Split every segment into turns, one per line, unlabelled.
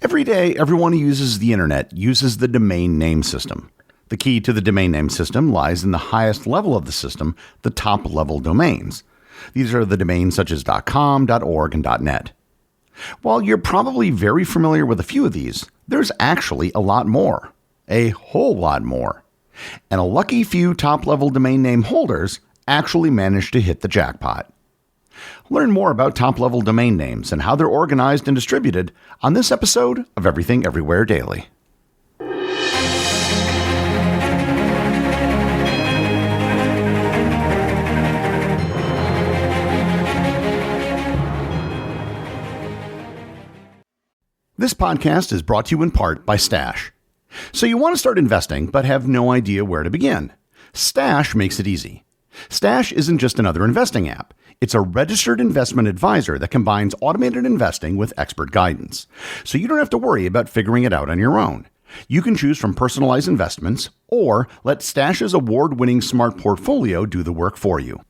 Every day, everyone who uses the internet uses the domain name system. The key to the domain name system lies in the highest level of the system, the top-level domains. These are the domains such as .com, .org, and .net. While you're probably very familiar with a few of these, there's actually a lot more. A whole lot more. And a lucky few top-level domain name holders actually managed to hit the jackpot. Learn more about top-level domain names and how they're organized and distributed on this episode of Everything Everywhere Daily. This podcast is brought to you in part by Stash. So you want to start investing but have no idea where to begin. Stash makes it easy. Stash isn't just another investing app. It's a registered investment advisor that combines automated investing with expert guidance. So you don't have to worry about figuring it out on your own. You can choose from personalized investments or let Stash's award-winning smart portfolio do the work for you.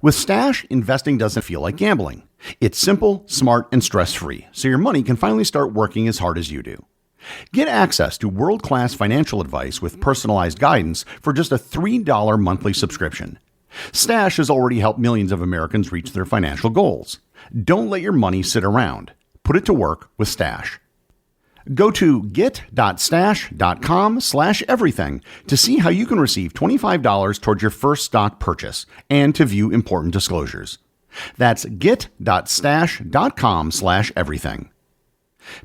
With Stash, investing doesn't feel like gambling. It's simple, smart, and stress-free, so your money can finally start working as hard as you do. Get access to world-class financial advice with personalized guidance for just a $3 monthly subscription. Stash has already helped millions of Americans reach their financial goals. Don't let your money sit around. Put it to work with Stash. Go to get.stash.com/everything to see how you can receive $25 towards your first stock purchase and to view important disclosures. That's get.stash.com/everything.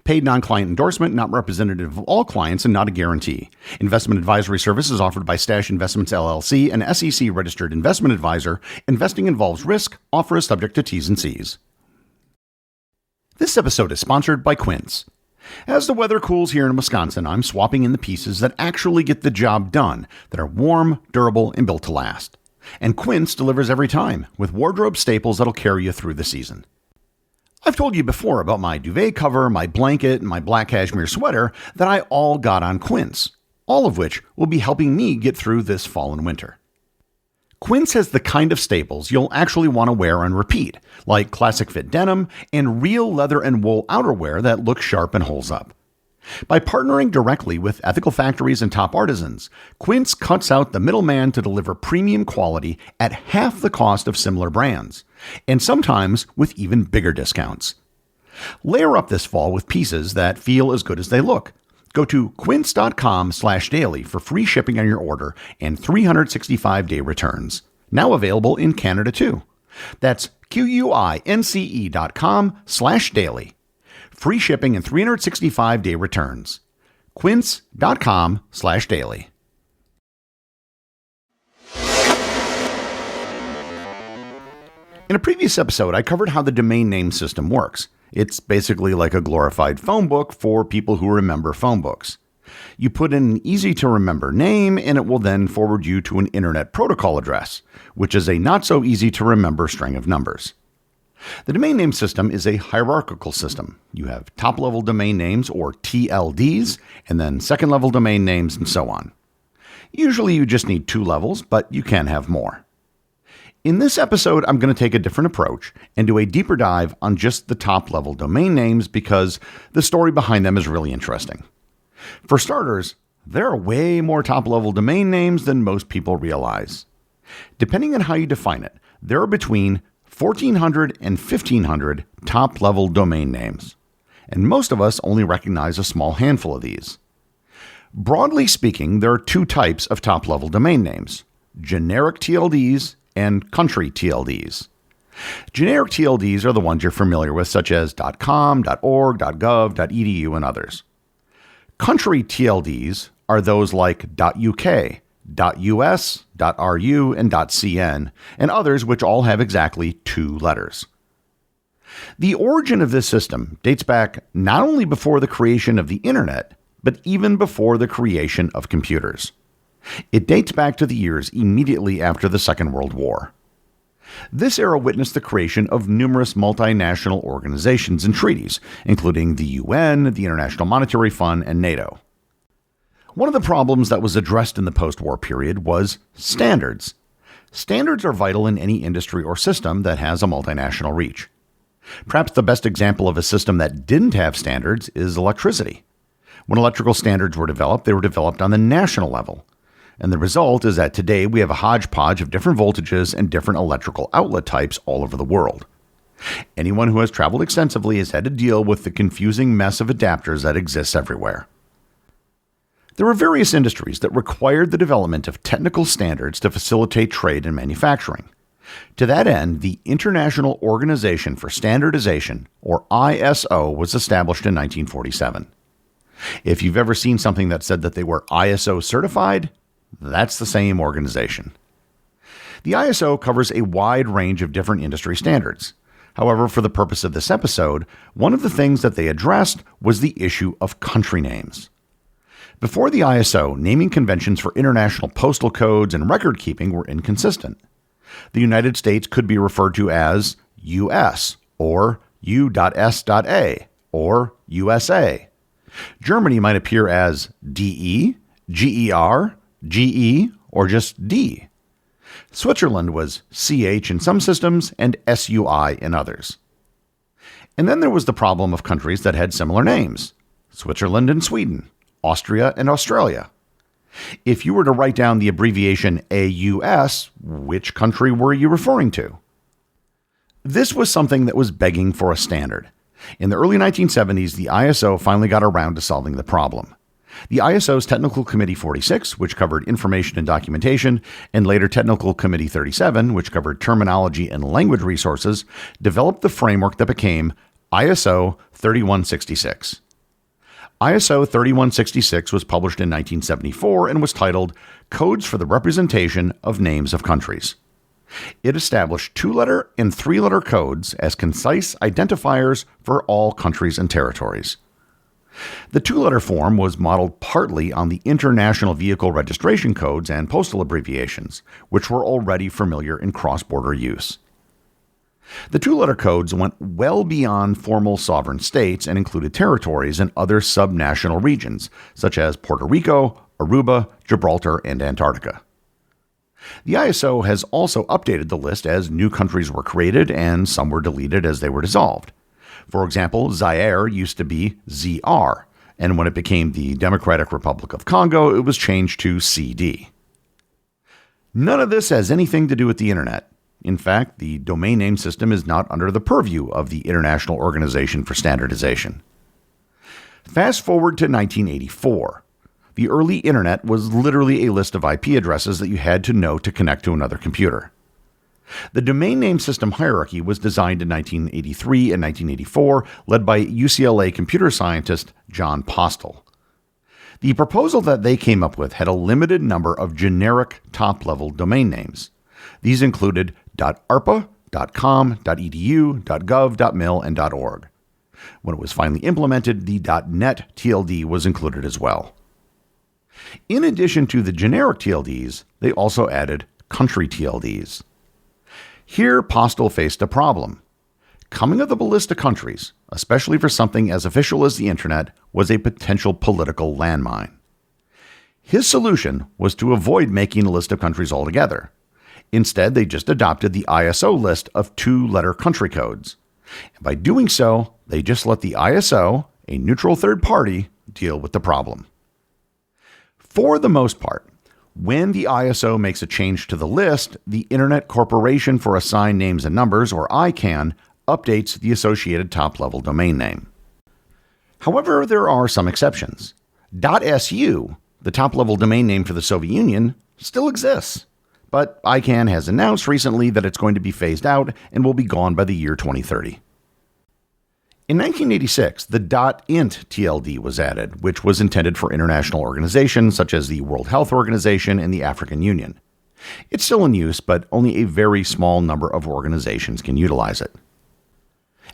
Paid non-client endorsement, not representative of all clients and not a guarantee. Investment advisory services offered by Stash Investments LLC, an SEC-registered investment advisor. Investing involves risk. Offer is subject to T's and C's. This episode is sponsored by Quince. As the weather cools here in Wisconsin, I'm swapping in the pieces that actually get the job done, that are warm, durable, and built to last. And Quince delivers every time, with wardrobe staples that'll carry you through the season. I've told you before about my duvet cover, my blanket, and my black cashmere sweater that I all got on Quince, all of which will be helping me get through this fall and winter. Quince has the kind of staples you'll actually want to wear and repeat, like classic fit denim and real leather and wool outerwear that looks sharp and holds up. By partnering directly with ethical factories and top artisans, Quince cuts out the middleman to deliver premium quality at half the cost of similar brands, and sometimes with even bigger discounts. Layer up this fall with pieces that feel as good as they look. Go to quince.com/daily for free shipping on your order and 365-day returns. Now available in Canada too. That's QUINCE.com/daily. Free shipping and 365-day returns. Quince.com/daily. In a previous episode, I covered how the domain name system works. It's basically like a glorified phone book for people who remember phone books. You put in an easy-to-remember name, and it will then forward you to an Internet Protocol address, which is a not-so-easy-to-remember string of numbers. The domain name system is a hierarchical system. You have top-level domain names, or TLDs, and then second-level domain names, and so on. Usually you just need 2 levels, but you can have more. In this episode, I'm going to take a different approach and do a deeper dive on just the top-level domain names because the story behind them is really interesting. For starters, there are way more top-level domain names than most people realize. Depending on how you define it, there are between 1,400 and 1,500 top-level domain names, and most of us only recognize a small handful of these. Broadly speaking, there are 2 types of top-level domain names: generic TLDs and country TLDs. Generic TLDs are the ones you're familiar with, such as .com, .org, .gov, .edu, and others. Country TLDs are those like .uk, .us, .ru, and .cn, and others which all have exactly 2 letters. The origin of this system dates back not only before the creation of the internet, but even before the creation of computers. It dates back to the years immediately after the Second World War. This era witnessed the creation of numerous multinational organizations and treaties, including the UN, the International Monetary Fund, and NATO. One of the problems that was addressed in the post-war period was standards. Standards are vital in any industry or system that has a multinational reach. Perhaps the best example of a system that didn't have standards is electricity. When electrical standards were developed, they were developed on the national level. And the result is that today we have a hodgepodge of different voltages and different electrical outlet types all over the world. Anyone who has traveled extensively has had to deal with the confusing mess of adapters that exists everywhere. There were various industries that required the development of technical standards to facilitate trade and manufacturing. To that end, the International Organization for Standardization, or ISO, was established in 1947. If you've ever seen something that said that they were ISO certified, that's the same organization. The ISO covers a wide range of different industry standards. However, for the purpose of this episode, one of the things that they addressed was the issue of country names. Before the ISO, naming conventions for international postal codes and record keeping were inconsistent. The United States could be referred to as US, or U.S.A, or USA. Germany might appear as DE, GER, GE, or just D. Switzerland was CH in some systems and SUI in others. And then there was the problem of countries that had similar names: Switzerland and Sweden, Austria and Australia. If you were to write down the abbreviation AUS, which country were you referring to? This was something that was begging for a standard. In the early 1970s, the ISO finally got around to solving the problem. The ISO's Technical Committee 46, which covered information and documentation, and later Technical Committee 37, which covered terminology and language resources, developed the framework that became ISO 3166. ISO 3166 was published in 1974 and was titled Codes for the Representation of Names of Countries. It established 2-letter and 3-letter codes as concise identifiers for all countries and territories. The 2-letter form was modeled partly on the International Vehicle Registration Codes and postal abbreviations, which were already familiar in cross-border use. The 2-letter codes went well beyond formal sovereign states and included territories and other subnational regions, such as Puerto Rico, Aruba, Gibraltar, and Antarctica. The ISO has also updated the list as new countries were created and some were deleted as they were dissolved. For example, Zaire used to be ZR, and when it became the Democratic Republic of Congo, it was changed to CD. None of this has anything to do with the internet. In fact, the domain name system is not under the purview of the International Organization for Standardization. Fast forward to 1984. The early internet was literally a list of IP addresses that you had to know to connect to another computer. The domain name system hierarchy was designed in 1983 and 1984, led by UCLA computer scientist John Postel. The proposal that they came up with had a limited number of generic top-level domain names. These included .arpa, .com, .edu, .gov, .mil, and .org. When it was finally implemented, the .net TLD was included as well. In addition to the generic TLDs, they also added country TLDs. Here, Postel faced a problem. Coming up with a list of countries, especially for something as official as the internet, was a potential political landmine. His solution was to avoid making a list of countries altogether. Instead, they just adopted the ISO list of 2-letter country codes. And by doing so, they just let the ISO, a neutral third party, deal with the problem. For the most part, when the ISO makes a change to the list, the Internet Corporation for Assigned Names and Numbers, or ICANN, updates the associated top-level domain name. However, there are some exceptions. .su, the top-level domain name for the Soviet Union, still exists. But ICANN has announced recently that it's going to be phased out and will be gone by the year 2030. In 1986, the .int TLD was added, which was intended for international organizations such as the World Health Organization and the African Union. It's still in use, but only a very small number of organizations can utilize it.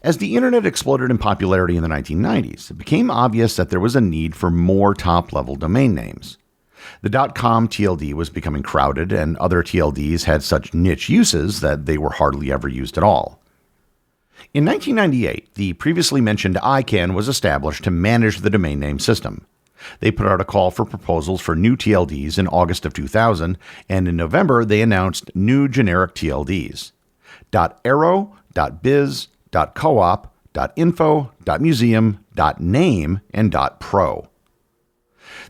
As the internet exploded in popularity in the 1990s, it became obvious that there was a need for more top-level domain names. The .com TLD was becoming crowded, and other TLDs had such niche uses that they were hardly ever used at all. In 1998, the previously mentioned ICANN was established to manage the domain name system. They put out a call for proposals for new TLDs in August of 2000, and in November they announced new generic TLDs. .aero, .biz, .coop, .info, .museum, .name, and .pro.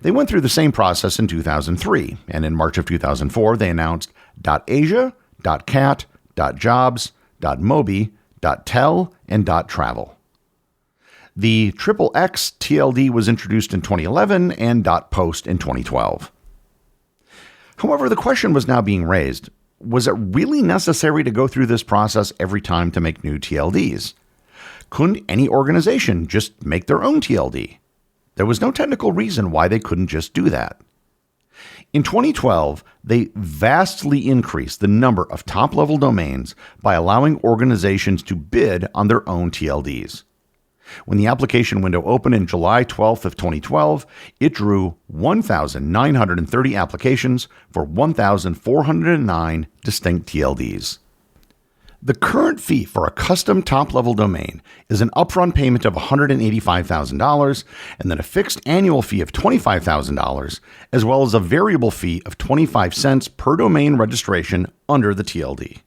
They went through the same process in 2003, and in March of 2004, they announced .asia, .cat, .jobs, .mobi, .tel, and .travel. The XXX TLD was introduced in 2011 and .post in 2012. However, the question was now being raised, was it really necessary to go through this process every time to make new TLDs? Couldn't any organization just make their own TLD? There was no technical reason why they couldn't just do that. In 2012, they vastly increased the number of top-level domains by allowing organizations to bid on their own TLDs. When the application window opened in July 12th of 2012, it drew 1,930 applications for 1,409 distinct TLDs. The current fee for a custom top-level domain is an upfront payment of $185,000 and then a fixed annual fee of $25,000, as well as a variable fee of 25 cents per domain registration under the TLD.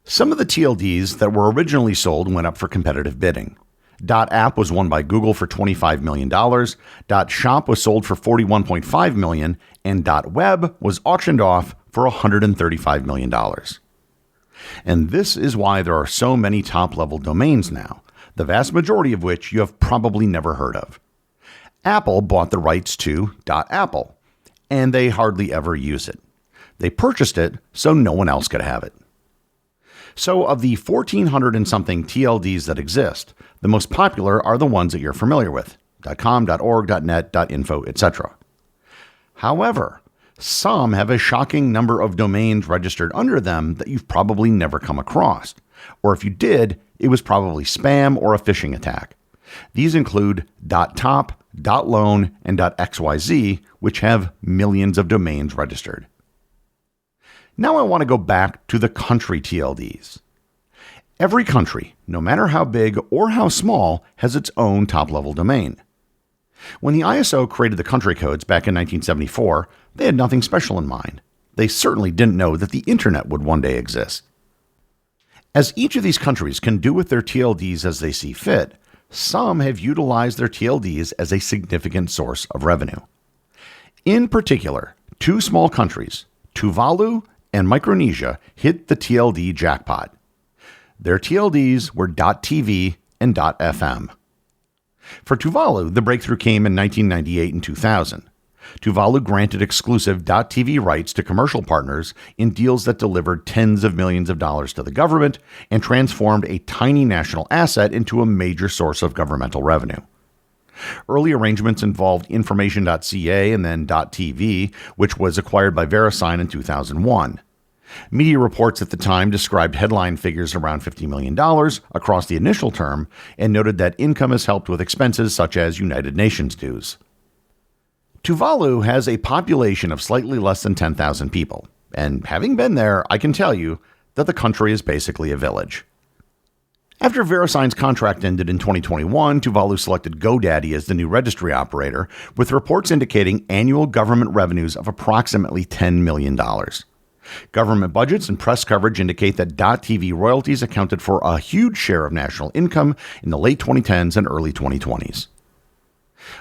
Some of the TLDs that were originally sold went up for competitive bidding. .app was won by Google for $25 million, .shop was sold for $41.5 million, and .web was auctioned off for $135 million. And this is why there are so many top-level domains now, the vast majority of which you have probably never heard of. Apple bought the rights to .apple, and they hardly ever use it. They purchased it so no one else could have it. So of the 1,400 and something TLDs that exist, the most popular are the ones that you're familiar with, .com, .org, .net, .info, etc. However, some have a shocking number of domains registered under them that you've probably never come across, or if you did, it was probably spam or a phishing attack. These include .top, .loan, and .xyz, which have millions of domains registered. Now I want to go back to the country TLDs. Every country, no matter how big or how small, has its own top-level domain. When the ISO created the country codes back in 1974, they had nothing special in mind. They certainly didn't know that the internet would one day exist. As each of these countries can do with their TLDs as they see fit, some have utilized their TLDs as a significant source of revenue. In particular, two small countries, Tuvalu and Micronesia, hit the TLD jackpot. Their TLDs were .tv and .fm. For Tuvalu, the breakthrough came in 1998 and 2000. Tuvalu granted exclusive .tv rights to commercial partners in deals that delivered tens of millions of dollars to the government and transformed a tiny national asset into a major source of governmental revenue. Early arrangements involved information.ca and then .tv, which was acquired by VeriSign in 2001. Media reports at the time described headline figures around $50 million across the initial term and noted that income is helped with expenses such as United Nations dues. Tuvalu has a population of slightly less than 10,000 people, and having been there, I can tell you that the country is basically a village. After VeriSign's contract ended in 2021, Tuvalu selected GoDaddy as the new registry operator, with reports indicating annual government revenues of approximately $10 million. Government budgets and press coverage indicate that .tv royalties accounted for a huge share of national income in the late 2010s and early 2020s.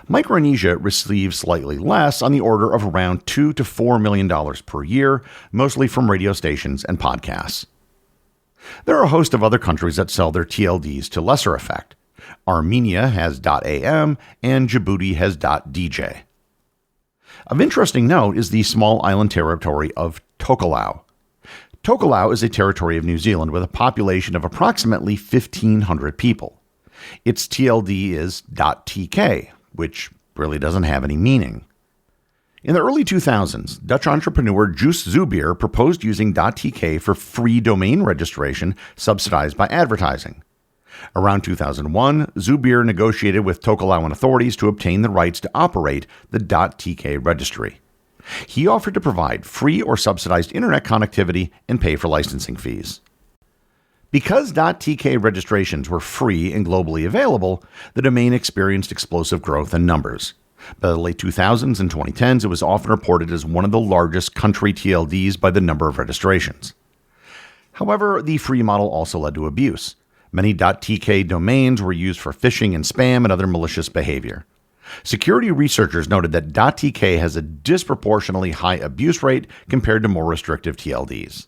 Micronesia receives slightly less, on the order of around $2 to $4 million per year, mostly from radio stations and podcasts. There are a host of other countries that sell their TLDs to lesser effect. Armenia has .am and Djibouti has .dj. Of interesting note is the small island territory of Tokelau. Tokelau is a territory of New Zealand with a population of approximately 1,500 people. Its TLD is .tk, which really doesn't have any meaning. In the early 2000s, Dutch entrepreneur Joos Zubeer proposed using .tk for free domain registration subsidized by advertising. Around 2001, Zubeer negotiated with Tokelauan authorities to obtain the rights to operate the .tk registry. He offered to provide free or subsidized internet connectivity and pay for licensing fees. Because .tk registrations were free and globally available, the domain experienced explosive growth in numbers. By the late 2000s and 2010s, it was often reported as one of the largest country TLDs by the number of registrations. However, the free model also led to abuse. Many .tk domains were used for phishing and spam and other malicious behavior. Security researchers noted that .tk has a disproportionately high abuse rate compared to more restrictive TLDs.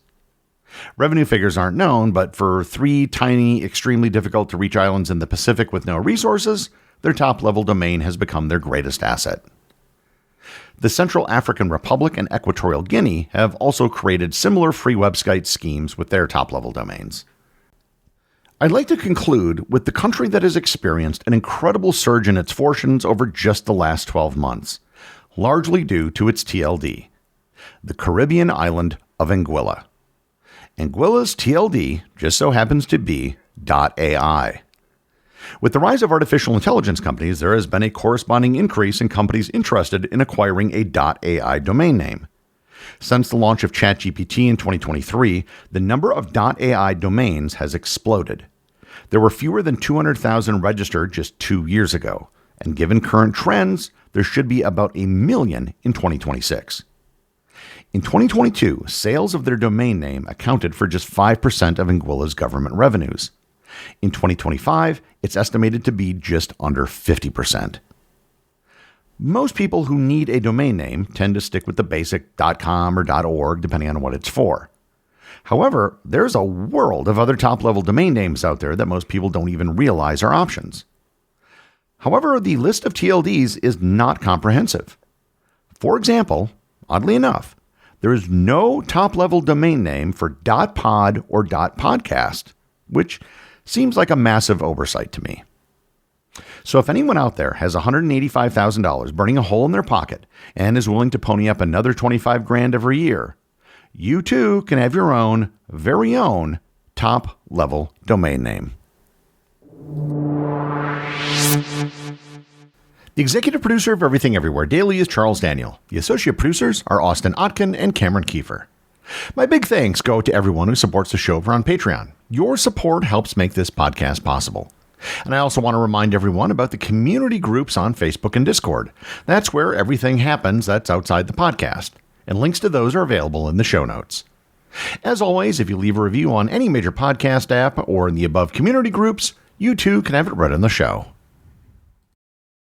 Revenue figures aren't known, but for 3 tiny, extremely difficult to reach islands in the Pacific with no resources, their top-level domain has become their greatest asset. The Central African Republic and Equatorial Guinea have also created similar free website schemes with their top-level domains. I'd like to conclude with the country that has experienced an incredible surge in its fortunes over just the last 12 months, largely due to its TLD, the Caribbean island of Anguilla. Anguilla's TLD just so happens to be .ai. With the rise of artificial intelligence companies, there has been a corresponding increase in companies interested in acquiring a .ai domain name. Since the launch of ChatGPT in 2023, the number of .ai domains has exploded. There were fewer than 200,000 registered just 2 years ago, and given current trends, there should be about 1 million in 2026. In 2022, sales of their domain name accounted for just 5% of Anguilla's government revenues. In 2025, it's estimated to be just under 50%. Most people who need a domain name tend to stick with the basic .com or .org, depending on what it's for. However, there's a world of other top-level domain names out there that most people don't even realize are options. However, the list of TLDs is not comprehensive. For example, oddly enough, there is no top-level domain name for .pod or .podcast, which seems like a massive oversight to me. So if anyone out there has $185,000 burning a hole in their pocket and is willing to pony up another $25,000 every year, you too can have your own, very own, top-level domain name. The executive producer of Everything Everywhere Daily is Charles Daniel. The associate producers are Austin Oetken and Cameron Kieffer. My big thanks go to everyone who supports the show over on Patreon. Your support helps make this podcast possible. And I also want to remind everyone about the community groups on Facebook and Discord. That's where everything happens that's outside the podcast, and links to those are available in the show notes. As always, if you leave a review on any major podcast app or in the above community groups, you too can have it read on the show.